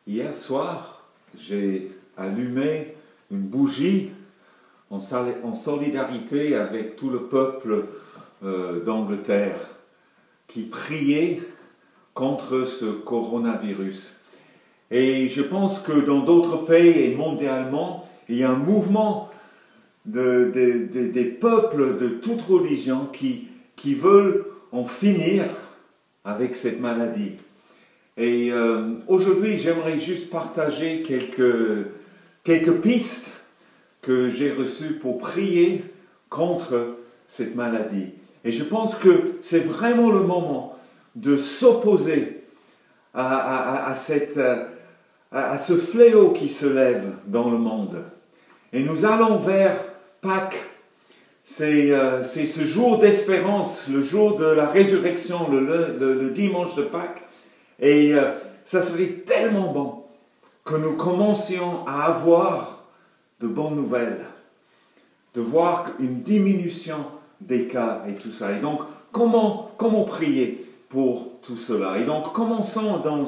Hier soir, j'ai allumé une bougie en solidarité avec tout le peuple d'Angleterre qui priait contre ce coronavirus. Et je pense que dans d'autres pays et mondialement, il y a un mouvement des peuples de toute religion qui veulent en finir avec cette maladie. Et aujourd'hui, j'aimerais juste partager quelques pistes que j'ai reçues pour prier contre cette maladie. Et je pense que c'est vraiment le moment de s'opposer à ce fléau qui se lève dans le monde. Et nous allons vers Pâques. C'est ce jour d'espérance, le jour de la résurrection, le dimanche de Pâques. Et ça serait tellement bon que nous commencions à avoir de bonnes nouvelles, de voir une diminution des cas et tout ça. Et donc, comment prier pour tout cela? Et donc, commençons dans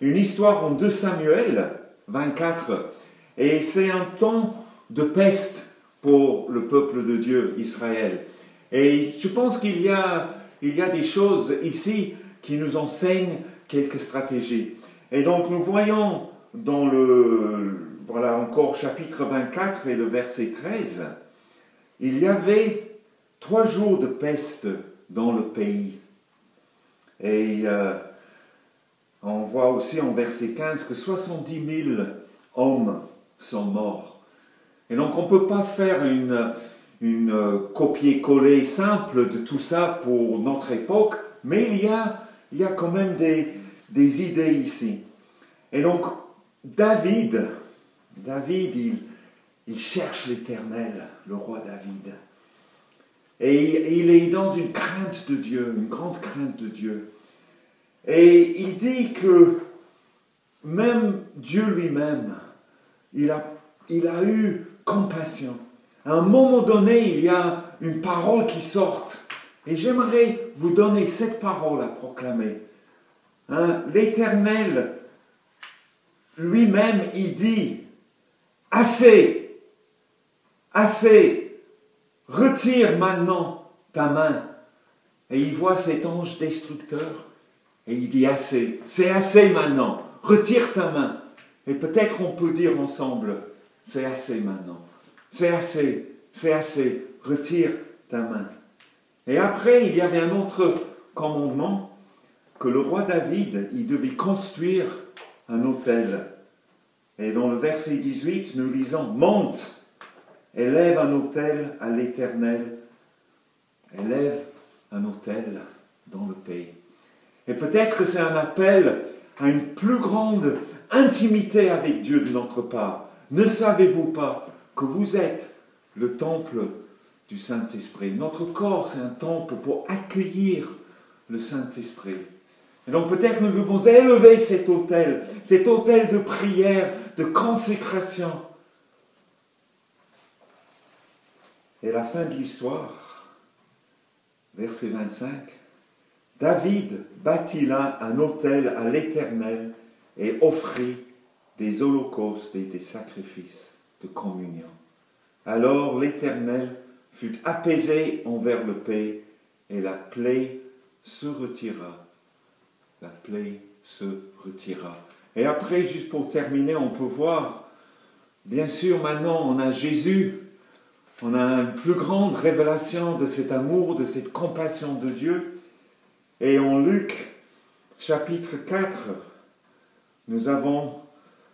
une histoire en 2 Samuel 24. Et c'est un temps de peste pour le peuple de Dieu, Israël. Et je pense qu'il y a des choses ici qui nous enseignent quelques stratégies. Et donc nous voyons dans voilà encore chapitre 24 et le verset 13, il y avait 3 jours de peste dans le pays. Et on voit aussi en verset 15 que 70 000 hommes sont morts. Et donc on ne peut pas faire une copier-coller simple de tout ça pour notre époque, mais il y a quand même des idées ici. Et donc David, il cherche l'Éternel, le roi David. Et il est dans une crainte de Dieu, une grande crainte de Dieu. Et il dit que même Dieu lui-même, il a eu compassion. À un moment donné, il y a une parole qui sort. Et j'aimerais vous donner cette parole à proclamer. L'Éternel lui-même, il dit, assez, retire maintenant ta main. Et il voit cet ange destructeur et il dit assez, c'est assez maintenant, retire ta main. Et peut-être on peut dire ensemble, c'est assez maintenant, c'est assez, retire ta main. Et après, il y avait un autre commandement, que le roi David, il devait construire un autel. Et dans le verset 18, nous lisons, monte, élève un autel à l'Éternel, élève un autel dans le pays. Et peut-être que c'est un appel à une plus grande intimité avec Dieu de notre part. Ne savez-vous pas que vous êtes le temple du Saint-Esprit? Notre corps, c'est un temple pour accueillir le Saint-Esprit. Et donc peut-être nous devons élever cet autel de prière, de consécration. Et la fin de l'histoire, verset 25, David bâtit là un autel à l'Éternel et offrit des holocaustes et des sacrifices de communion. Alors l'Éternel fut apaisé envers le pays et la plaie se retira. La plaie se retira. Et après, juste pour terminer, on peut voir, bien sûr, maintenant, on a Jésus. On a une plus grande révélation de cet amour, de cette compassion de Dieu. Et en Luc, chapitre 4, nous avons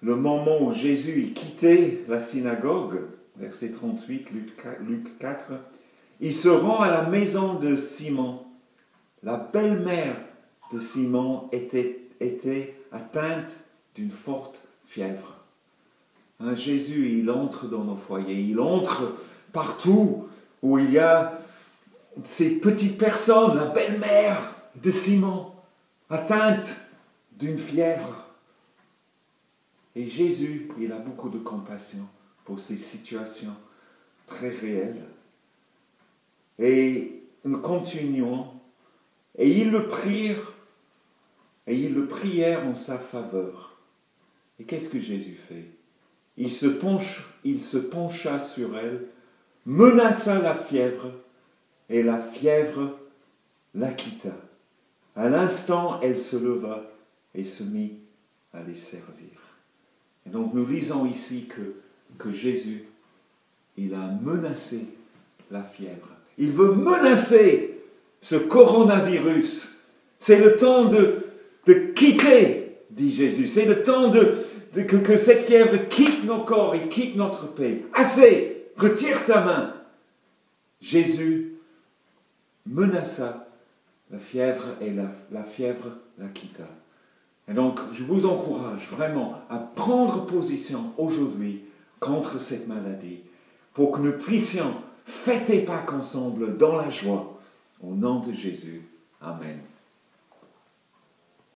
le moment où Jésus quittait la synagogue, verset 38, Luc 4. Il se rend à la maison de Simon. La belle-mère de Simon était atteinte d'une forte fièvre. Jésus, il entre dans nos foyers, il entre partout où il y a ces petites personnes, la belle-mère de Simon, atteinte d'une fièvre. Et Jésus, il a beaucoup de compassion pour ces situations très réelles. Et nous continuons, et ils le prièrent en sa faveur. Et qu'est-ce que Jésus fait? Il se pencha sur elle, menaça la fièvre, et la fièvre la quitta. À l'instant, elle se leva et se mit à les servir. Et donc nous lisons ici que Jésus, il a menacé la fièvre. Il veut menacer ce coronavirus. C'est le temps de quitter, dit Jésus. C'est le temps que cette fièvre quitte nos corps et quitte notre pays. Assez, retire ta main. Jésus menaça la fièvre et la fièvre la quitta. Et donc, je vous encourage vraiment à prendre position aujourd'hui contre cette maladie pour que nous puissions fêter Pâques ensemble dans la joie. Au nom de Jésus. Amen.